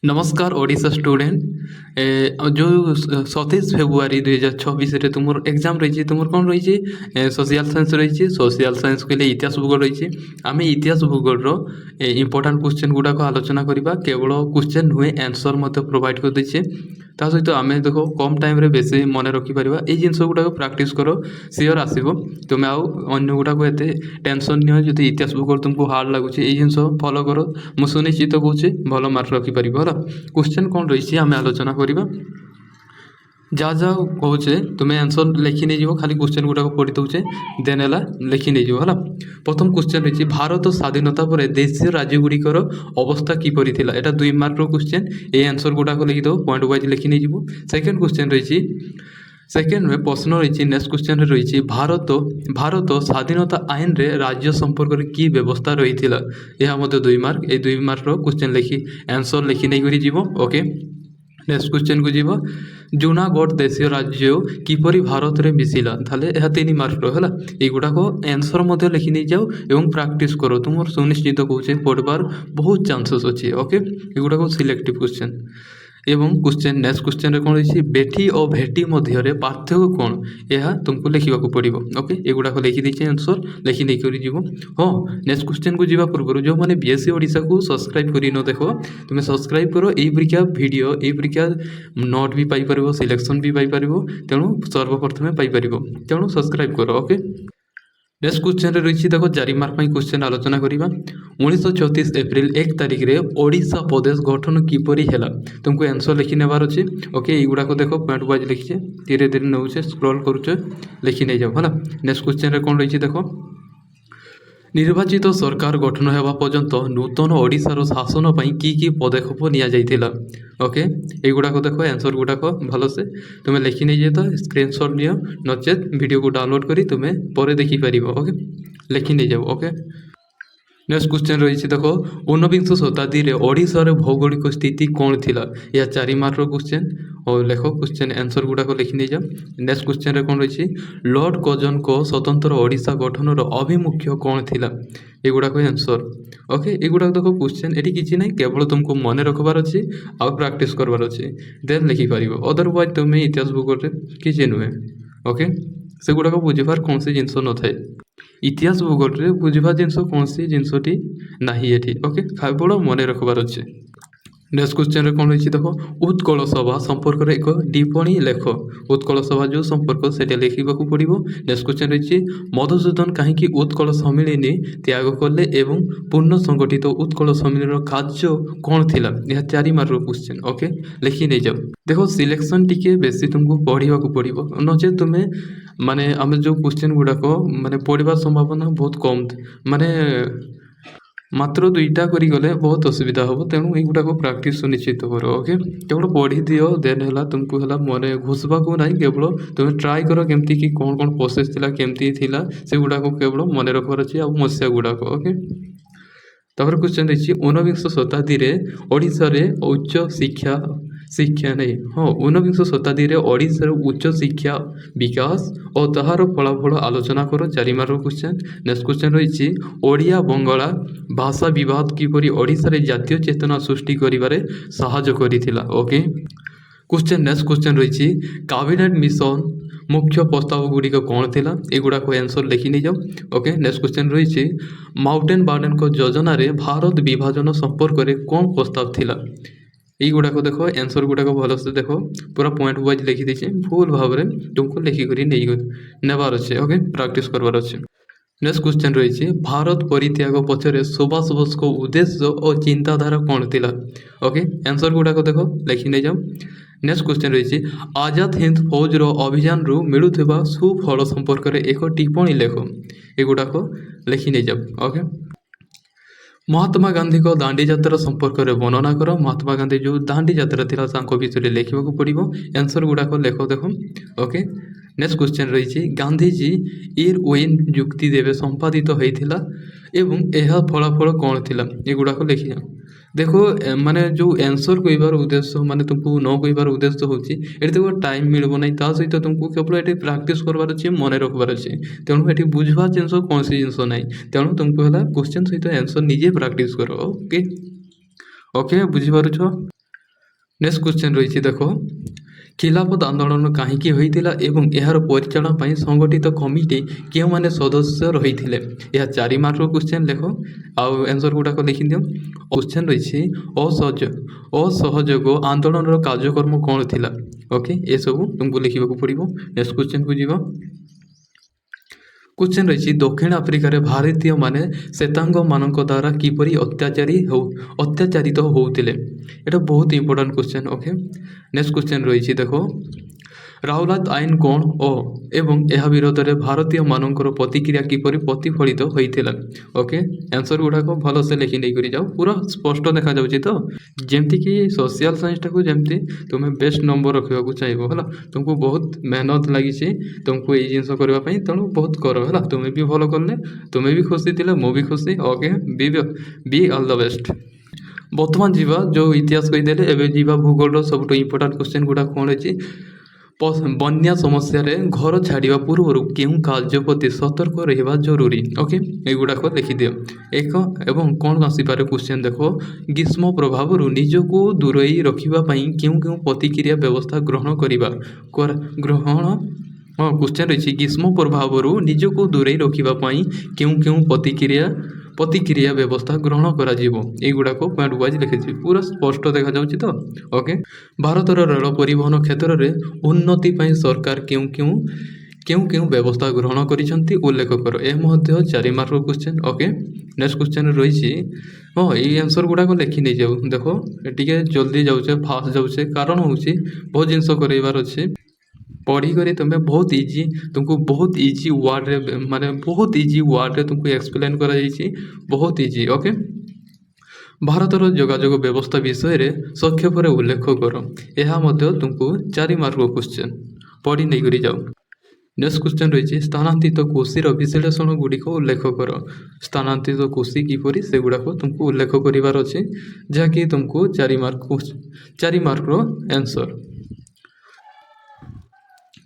नमस्कार ओडिशा स्टूडेंट जो 27 फेब्रुआरी 2026 तुम एग्जाम रही तुम कौन रही सोशल साइंस रही सोशल साइंस कहले इतिहास भूगोल रही आम इतिहास भूगोल इंपोर्टाट क्वेश्चन गुड़ाक आलोचना करवा केवल क्वेश्चन नुहे आंसर मत प्रोवाइड कर देचे ता सहित आम देख कम टाइम रे बेसी मन रखिपर ये जिनस गुड़ाक प्राक्ट कर सियोर आसो तुम्हें आउ गुड़ाक एत टेंशन नियो जो इतिहास भूगोल तुमको हार्ड लगुच ये जिन फॉलो कर मुझे सुनिश्चित कौचे भल मार्क रखिपर है क्वेश्चन कौन रही आम आलोचना करवा जा जा कहे तुम्हें आंसर लिखि नहीं जीव खाली क्वेश्चन गुड़ाक पढ़ी दौचे देन है लिखि नहीं जीव है प्रथम क्वेश्चन रही भारत स्वाधीनता पर देशीय राज्यगुड़िकर अवस्था किपरि थिला एटा 2 मार्क क्वेश्चन ये आंसर गुड़ाक लिखिदेव पॉइंट वाइज लिखि नहीं जीव सेकेंड क्वेश्चन रही सेकेंड में प्रश्न रही नेक्स्ट क्वेश्चन रही भारत स्वाधीनता आईन रे राज्य संपर्क की व्यवस्था रही यह 2 मार्क ये 2 मार्क क्वेश्चन लिखि आंसर लिखि नहीं करी जीव ओके नेक्स्ट क्वेश्चन को जीव जूनागढ़ देशीय राज्य किपरि भारत रे मिसिला थाले यह 3 मार्क है युड़ाक आंसर लिखि नहीं जाओ एवं प्राक्टिस करो तुम सुनिश्चित कौचे पढ़वार बहुत चांसेस अच्छे ओके युड़ाक सिलेक्टिव क्वेश्चन एवं क्वेश्चन नेक्स्ट क्वेश्चन कौन रही बेटी और भेटी मध्य पार्थक्य कौन यह तुमको लिखा पड़ो ओके युड़ाक लिखिदे आंसर लिखि नहीं कर हाँ नेक्स्ट क्वेश्चन को जीवा पूर्व जो मैंने बीएससी ओडिशा को सब्सक्राइब कर न देख तुम्हें सब्सक्राइब कर यही परीक्षा वीडियो यही परीक्षा नोट भी पाइपर सिलेक्शन भी पाइपर तेणु सर्वप्रथमें पाइपर तेणु सब्सक्राइब कर ओके नेक्स्ट क्वेश्चन रही देखो 4 मार्क क्वेश्चन आलोचना करवा 1936 एप्रिल 1 तारिख रे ओडिशा प्रदेश गठन किपरि हैला तुमको आंसर लिखि नेबार अछि ओके युड़ाक देखो पॉइंट वाइज लिखिचे धीरे धीरे नौचे स्क्रॉल करुचे लिखि नहीं जाओ है नेक्स्ट क्वेश्चन कौन रही देखो निर्वाचित सरकार गठन होगा पर्यंत नूतन ओडिशार शासन पर की पदक्षेप नि ओके युड़ाक देखो आंसर गुड़ाक भलसे तुम्हें लिखि नहीं जाए तो स्क्रीनशॉट नियो नचेत वीडियो को डाउनलोड करी तुम्हें पर देखिपर ओके लिखि नहीं जाओ ओके नेक्स्ट क्वेश्चन रही देखो 19 शताब्दी में ओडिशार भौगोलिक स्थिति कौन थिला या 4 मार्क क्वेश्चन और लेख क्वेश्चन आंसर गुड़ाक लिखि नहीं जाओ नेक्स्ट क्वेश्चन कौन रही लॉर्ड कर्जन को स्वतंत्र ओडिशा गठन अभिमुख्य कौन थिला युड़ाक आंसर ओके युड़ाक देखो क्वेश्चन ये किसी ना केवल तुमको मन रखबार अच्छे आउ प्राक्ट करवार अच्छे देन लिखिपर अदरवाइज तुम्हें इतिहास भूगोल किसी नुहे ओके से गुड़ाक बुझार कौन सी जिनस न थाए इतिहास भूगोल रे बुझा जिनस कौन सी जिनसटी नाही एठी ओके केवल मन रखबार अच्छे नेक्स्ट क्वेश्चन कौन रही देखो उत्कल सभा संपर्क एक टिप्पणी लेख उत्कल सभा जो संपर्क से लिखा पड़ो नेक्स्ट क्वेश्चन रही मधुसूदन कहीं उत्कल सम्मिलनी त्याग कले एवं पूर्ण संगठित उत्कल सम्मिलन कार्य कौन थिला यह 4 मार्क क्वेश्चन ओके लिखि नहीं जाओ देखो सिलेक्शन टिके बेसी तुमको पढ़ा पड़ो नचे तुम्हें माने आम जो क्वेश्चन गुड़ाक माने पढ़ार संभावना बहुत कम माने मात्र 2टा करें बहुत असुविधा हम तेणु युड़ाक प्राक्ट सुनिश्चित कर ओके केवल पढ़ी दियो देन है तुमको है मन घुसवा को ना केवल तुम्हें ट्राए कर केमती कि कौन कौन प्रोसेस थिला केमती थिला से गुड़ाक केवल मन रखबार अच्छे आ मसीहा गुड़ाक ओके तापर क्वेश्चन रही 19 शताब्दी में ओडिशा रे उच्च शिक्षा नहीं हाँ 19 शताब्दी में ओडिशार उच्च शिक्षा विकास और ताहार फलाफल आलोचना करो 4 मार्क क्वेश्चन नेक्स्ट क्वेश्चन रही ओडिया बंगला भाषा विवाद किपरि ओडिशा रे जातीय चेतना सृष्टि करिबारे सहायता करिथिला ओके क्वेश्चन नेक्स्ट क्वेश्चन रही कैबिनेट मिशन मुख्य प्रस्ताव गुड़िक कौन थिला एगुड़ाक आंसर लिखि नहीं जाओ ओके नेक्स्ट क्वेश्चन रही माउंटेन बार्डन को योजना रे भारत विभाजन संपर्क में कौन प्रस्ताव थिला युड़ाक देखो आंसर गुड़ाक भलसे देखो पूरा पॉइंट वाइज लिखि देछि फुल भाव में तुमको लिखिक नेबार अच्छे ओके प्राक्ट करवार अच्छे नेक्स्ट क्वेश्चन रही भारत परित्याग पछरे सुभाष बोस को उद्देश्य और चिंताधारा कौन थिला ओके आंसर गुड़ाक देखो लिखि नहीं जाओ नेक्स्ट क्वेश्चन रही आजाद हिंद फौज अभियान रु मिलुवा सुफल संपर्क में एक टिप्पणी लेख युड़ाक लिखि नहीं जाओ ओके महात्मा गांधी को दांडी यात्रा संपर्क में वर्णना कर महात्मा गांधी जो दांडी यात्रा थी विषय लिखा पड़ो आंसर गुड़ाक लेख देख ओके नेक्स्ट क्वेश्चन रही गांधीजी इरविन युक्ति देवे संपादित होता एवं यह फलाफल कौन थिला युड़ाक लिखि देखो माने जो आंसर कहबार उद्देश्य माने तुमको न कहबार उद्देश्य होची एटी तो टाइम मिलबो नहीं ता सहित तुमको केवल एटी प्रैक्टिस करबार अछि मन रखबार अछि तेणु एटी बुझवा जिनस कौन सी जिनस नहीं तेणु तुमको हला क्वेश्चन सहित आंसर निजे प्रैक्टिस करो ओके ओके बुझी पारुछ ନେକ୍ସଟ କ୍ୱେଶ୍ଚନ୍ ରହିଛି ଦେଖ, ଖିଲାଫତ ଆନ୍ଦୋଳନ କାହିଁକି ହୋଇଥିଲା ଏବଂ ଏହାର ପରିଚାଳନା ପାଇଁ ସଂଗଠିତ କମିଟି କେଉଁମାନେ ସଦସ୍ୟ ରହିଥିଲେ? ଏହା 4 ମାର୍କର କ୍ୱେଶ୍ଚନ୍ ଲେଖ ଆଉ ଆନ୍ସର ଗୁଡ଼ାକ ଲେଖିଦିଅ। କ୍ୱେଶ୍ଚନ୍ ରହିଛି ଅସହଯୋଗ ଆନ୍ଦୋଳନର କାର୍ଯ୍ୟକ୍ରମ କ'ଣ ଥିଲା? ଓକେ, ଏସବୁ ତୁମକୁ ଲେଖିବାକୁ ପଡ଼ିବ। ନେକ୍ସଟ କ୍ୱେଶ୍ଚନ୍କୁ ଯିବ। କ୍ୱେଶ୍ଚନ୍ ରହିଛି ଦକ୍ଷିଣ ଆଫ୍ରିକାରେ ଭାରତୀୟମାନେ ଶ୍ଵେତାଙ୍ଗମାନଙ୍କ ଦ୍ୱାରା କିପରି ଅତ୍ୟାଚାରିତ ହେଉଥିଲେ? এটা ବହୁତ important question. Okay, next question ରହିଛି ଦେଖ, ରାଉଲାତ ଆଇନ କ'ଣ ଏବଂ ଏହା ବିରୋଧରେ ଭାରତୀୟମାନଙ୍କର ପ୍ରତିକ୍ରିୟା କିପରି ପ୍ରତିଫଳିତ ହୋଇଥିଲା? ଓକେ, ଆନ୍ସର ଗୁଡ଼ାକ ଭଲସେ ଲେଖି ନେଇକରି ଯାଉ, ପୁରା ସ୍ପଷ୍ଟ ଦେଖାଯାଉଛି ତ? ଯେମିତିକି ସୋସିଆଲ ସାଇନ୍ସଟାକୁ ଯେମିତି ତୁମେ ବେଷ୍ଟ ନମ୍ବର ରଖିବାକୁ ଚାହିଁବ ହେଲା, ତୁମକୁ ବହୁତ ମେହନତ ଲାଗିଛି ତୁମକୁ ଏଇ ଜିନିଷ କରିବା ପାଇଁ, ତେଣୁ ବହୁତ କର ହେଲା। ତୁମେ ବି ଭଲ କଲେ ତୁମେ ବି ଖୁସି ଥିଲେ, ମୁଁ ବି ଖୁସି। Okay, be all the best. ବର୍ତ୍ତମାନ ଯିବା ଯେଉଁ ଇତିହାସ କହିଦେଲେ, ଏବେ ଯିବା ଭୂଗୋଳର ସବୁଠୁ ଇମ୍ପୋର୍ଟାଣ୍ଟ କ୍ୱେଶ୍ଚନ୍ ଗୁଡ଼ାକ କ'ଣ ରହିଛି। ବନ୍ୟା ସମସ୍ୟାରେ ଘର ଛାଡ଼ିବା ପୂର୍ବରୁ କେଉଁ କାର୍ଯ୍ୟ ପ୍ରତି ସତର୍କ ରହିବା ଜରୁରୀ? ଓକେ, ଏଗୁଡ଼ାକ ଲେଖିଦିଅ। ଏବଂ କ'ଣ ଆସିପାରେ କ୍ୱେଶ୍ଚନ୍ ଦେଖ, ଗ୍ରୀଷ୍ମ ପ୍ରଭାବରୁ ନିଜକୁ ଦୂରେଇ ରଖିବା ପାଇଁ କେଉଁ କେଉଁ ପ୍ରତିକ୍ରିୟା ବ୍ୟବସ୍ଥା ଗ୍ରହଣ କ୍ୱେଶ୍ଚନ୍ ରହିଛି ଗ୍ରୀଷ୍ମ ପ୍ରଭାବରୁ ନିଜକୁ ଦୂରେଇ ରଖିବା ପାଇଁ କେଉଁ କେଉଁ ପ୍ରତିକ୍ରିୟା ବ୍ୟବସ୍ଥା ଗ୍ରହଣ କରାଯିବ? ଏଇଗୁଡ଼ାକ ପଏଣ୍ଟ ୱାଇଜ୍ ଲେଖିଛି, ପୁରା ସ୍ପଷ୍ଟ ଦେଖାଯାଉଛି ତ? ଓକେ, ଭାରତର ରେଳ ପରିବହନ କ୍ଷେତ୍ରରେ ଉନ୍ନତି ପାଇଁ ସରକାର କେଉଁ ବ୍ୟବସ୍ଥା ଗ୍ରହଣ କରିଛନ୍ତି ଉଲ୍ଲେଖ କର। ଏ ମଧ୍ୟ 4 ମାର୍କର କ୍ୱେଶ୍ଚନ୍। ଓକେ, ନେକ୍ସଟ କ୍ୱେଶ୍ଚନ୍ ରହିଛି, ଏଇ ଆନ୍ସର ଗୁଡ଼ାକ ଲେଖି ନେଇଯାଉ। ଦେଖ ଟିକେ ଜଲ୍ଦି ଯାଉଛେ, ଫାଷ୍ଟ ଯାଉଛେ, କାରଣ ହେଉଛି ବହୁତ ଜିନିଷ କରାଇବାର ଅଛି। ପଢ଼ିକରି ତୁମେ ତୁମକୁ ବହୁତ ଇଜି ୱାର୍ଡ଼ରେ ତୁମକୁ ଏକ୍ସପ୍ଲେନ୍ କରାଯାଇଛି, ବହୁତ ଇଜି। ଓକେ, ଭାରତର ଯୋଗାଯୋଗ ବ୍ୟବସ୍ଥା ବିଷୟରେ ସଂକ୍ଷେପରେ ଉଲ୍ଲେଖ କର। ଏହା ମଧ୍ୟ ତୁମକୁ 4 ମାର୍କର କ୍ୱେଶ୍ଚନ୍, ପଢ଼ି ନେଇକରି ଯାଉ। ନେକ୍ସଟ କ୍ୱେଶ୍ଚନ୍ ରହିଛି ସ୍ଥାନାନ୍ତରିତ କୃଷିର ବିଶ୍ଳେଷଣ ଗୁଡ଼ିକ ଉଲ୍ଲେଖ କର। ସ୍ଥାନାନ୍ତରିତ କୃଷି କିପରି ସେଗୁଡ଼ାକ ତୁମକୁ ଉଲ୍ଲେଖ କରିବାର ଅଛି, ଯାହାକି ତୁମକୁ 4 ମାର୍କର ଆନ୍ସର।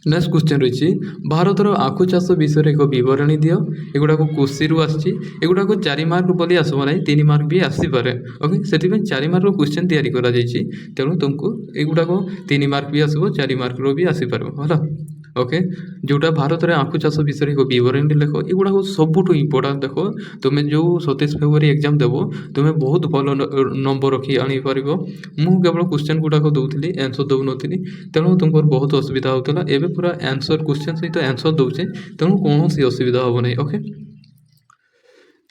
ନେକ୍ସଟ କ୍ୱେଶ୍ଚନ୍ ରହିଛି ଭାରତର ଆଖୁ ଚାଷ ବିଷୟରେ ଏକ ବିବରଣୀ ଦିଅ। ଏଗୁଡ଼ାକ କୃଷିରୁ ଆସିଛି, ଏଗୁଡ଼ାକ 4 ମାର୍କ ବୋଲି ଆସିବ ନାହିଁ, 3 ମାର୍କ ବି ଆସିପାରେ। ଓକେ, ସେଥିପାଇଁ 4 ମାର୍କର କ୍ୱେଶ୍ଚନ୍ ତିଆରି କରାଯାଇଛି, ତେଣୁ ତୁମକୁ ଏଗୁଡ଼ାକ 3 ମାର୍କ ବି ଆସିବ, 4 ମାର୍କର ବି ଆସିପାରିବ ହେଲା। ଓକେ, ଯେଉଁଟା ଭାରତରେ ଆଖୁ ଚାଷ ବିଷୟରେ ଏକ ବିବରଣୀ ଲେଖ। ଏଗୁଡ଼ାକ ସବୁଠୁ ଇମ୍ପୋର୍ଟାଣ୍ଟ। ଦେଖ ତୁମେ ଯେଉଁ 27 ଫେବୃଆରୀ ଏକ୍ଜାମ୍ ଦେବ, ତୁମେ ବହୁତ ଭଲ ନମ୍ବର ରଖି ଆଣିପାରିବ। ମୁଁ କେବଳ କ୍ୱେଶ୍ଚନ୍ ଗୁଡ଼ାକ ଦେଉଥିଲି, ଆନ୍ସର ଦେଉନଥିଲି, ତେଣୁ ତୁମର ବହୁତ ଅସୁବିଧା ହେଉଥିଲା। ଏବେ ପୁରା ଆନ୍ସର କ୍ୱେଶ୍ଚନ୍ ସହିତ ଆନ୍ସର ଦେଉଛେ, ତେଣୁ କୌଣସି ଅସୁବିଧା ହେବ ନାହିଁ। ଓକେ,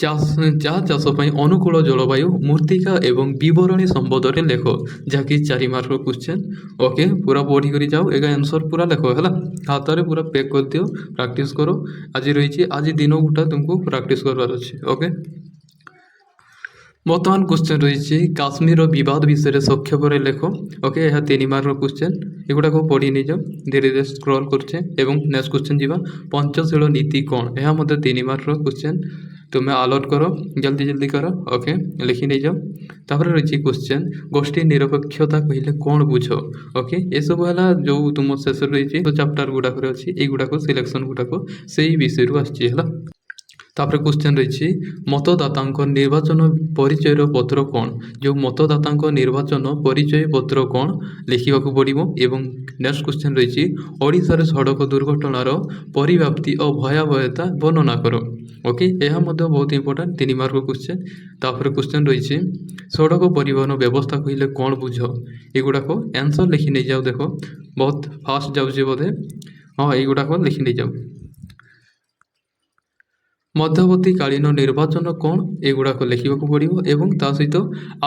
ଚା ଚାଷ ପାଇଁ ଅନୁକୂଳ ଜଳବାୟୁ ମୃତ୍ତିକା ଏବଂ ବିବରଣୀ ସମ୍ବନ୍ଧରେ ଲେଖ, ଯାହାକି 4 ମାର୍କର କ୍ୱେଶ୍ଚନ୍। ଓକେ, ପୁରା ପଢ଼ିକରି ଯାଉ, ଏକା ଆନ୍ସର ପୁରା ଲେଖ ହେଲା, ହାତରେ ପୁରା ପେକ୍ କରିଦିଅ, ପ୍ରାକ୍ଟିସ୍ କର। ଆଜି ରହିଛି, ଆଜି ଦିନ ଗୋଟା ତୁମକୁ ପ୍ରାକ୍ଟିସ୍ କରିବାର ଅଛି। ଓକେ, ବର୍ତ୍ତମାନ କ୍ୱେଶ୍ଚନ୍ ରହିଛି କାଶ୍ମୀରର ବିବାଦ ବିଷୟରେ ସଂକ୍ଷେପରେ ଲେଖ। ଓକେ, ଏହା 3 ମାର୍କର କ୍ୱେଶ୍ଚନ୍, ଏଗୁଡ଼ାକ ପଢ଼ି ନେଇଯାଅ, ଧୀରେ ଧୀରେ ସ୍କ୍ରଲ୍ କରୁଛେ। ଏବଂ ନେକ୍ସଟ କ୍ୱେଶ୍ଚନ୍ ଯିବା, ପଞ୍ଚଶୀଳ ନୀତି କ'ଣ? ଏହା ମଧ୍ୟ 3 ମାର୍କର କ୍ୱେଶ୍ଚନ୍, ତୁମେ ଆଲର୍ଟ କର, ଜଲ୍ଦି କର। ଓକେ, ଲେଖି ନେଇଯାଅ। ତାପରେ ରହିଛି କ୍ୱେଶ୍ଚନ୍ ଗୋଷ୍ଠୀ ନିରପେକ୍ଷତା କହିଲେ କ'ଣ ବୁଝ? ଓକେ, ଏସବୁ ହେଲା ଯେଉଁ ତୁମ ଶେଷରେ ରହିଛି ଚାପ୍ଟର ଗୁଡ଼ାକରେ ଅଛି, ଏଇଗୁଡ଼ାକ ସିଲେକ୍ସନ୍ ଗୁଡ଼ାକ ସେଇ ବିଷୟରୁ ଆସିଛି ହେଲା। ତାପରେ କ୍ୱେଶ୍ଚନ୍ ରହିଛି ମତଦାତାଙ୍କ ନିର୍ବାଚନ ପରିଚୟ ପତ୍ର କ'ଣ? ଯେଉଁ ମତଦାତାଙ୍କ ନିର୍ବାଚନ ପରିଚୟ ପତ୍ର କ'ଣ ଲେଖିବାକୁ ପଡ଼ିବ। ଏବଂ ନେକ୍ସଟ କ୍ୱେଶ୍ଚନ୍ ରହିଛି ଓଡ଼ିଶାରେ ସଡ଼କ ଦୁର୍ଘଟଣାର ପରିବ୍ୟାପ୍ତି ଓ ଭୟାବହତା ବର୍ଣ୍ଣନା କର। ଓକେ, ଏହା ମଧ୍ୟ ବହୁତ ଇମ୍ପୋର୍ଟାଣ୍ଟ, 3 ମାର୍କର କ୍ୱେଶ୍ଚନ୍। ତାପରେ କ୍ୱେଶ୍ଚନ୍ ରହିଛି ସଡ଼କ ପରିବହନ ବ୍ୟବସ୍ଥା କହିଲେ କ'ଣ ବୁଝ? ଏଗୁଡ଼ାକ ଆନ୍ସର ଲେଖି ନେଇଯାଉ। ଦେଖ ବହୁତ ଫାଷ୍ଟ ଯାଉଛି ବୋଧେ, ଏଇଗୁଡ଼ାକ ଲେଖି ନେଇଯାଉ। ମଧ୍ୟବର୍ତ୍ତୀକାଳୀନ ନିର୍ବାଚନ କ'ଣ? ଏଗୁଡ଼ାକ ଲେଖିବାକୁ ପଡ଼ିବ। ଏବଂ ତା ସହିତ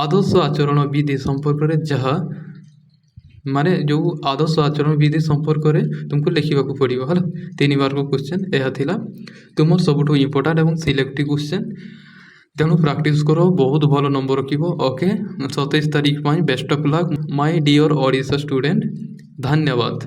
ଆଦର୍ଶ ଆଚରଣ ବିଧି ସମ୍ପର୍କରେ ଯେଉଁ ଆଦର୍ଶ ଆଚରଣ ବିଧି ସମ୍ପର୍କରେ ତୁମକୁ ଲେଖିବାକୁ ପଡ଼ିବ ହେଲା। 3 ମାର୍କର କ୍ୱେଶ୍ଚନ୍ ଏହା ଥିଲା ତୁମର ସବୁଠୁ ଇମ୍ପୋର୍ଟାଣ୍ଟ ଏବଂ ସିଲେକ୍ଟିଭ୍ କ୍ୱେଶ୍ଚନ୍, ତେଣୁ ପ୍ରାକ୍ଟିସ୍ କର, ବହୁତ ଭଲ ନମ୍ବର ରଖିବ। ଓକେ, 27 ତାରିଖ ପାଇଁ best of luck my dear Odisha student. ଧନ୍ୟବାଦ।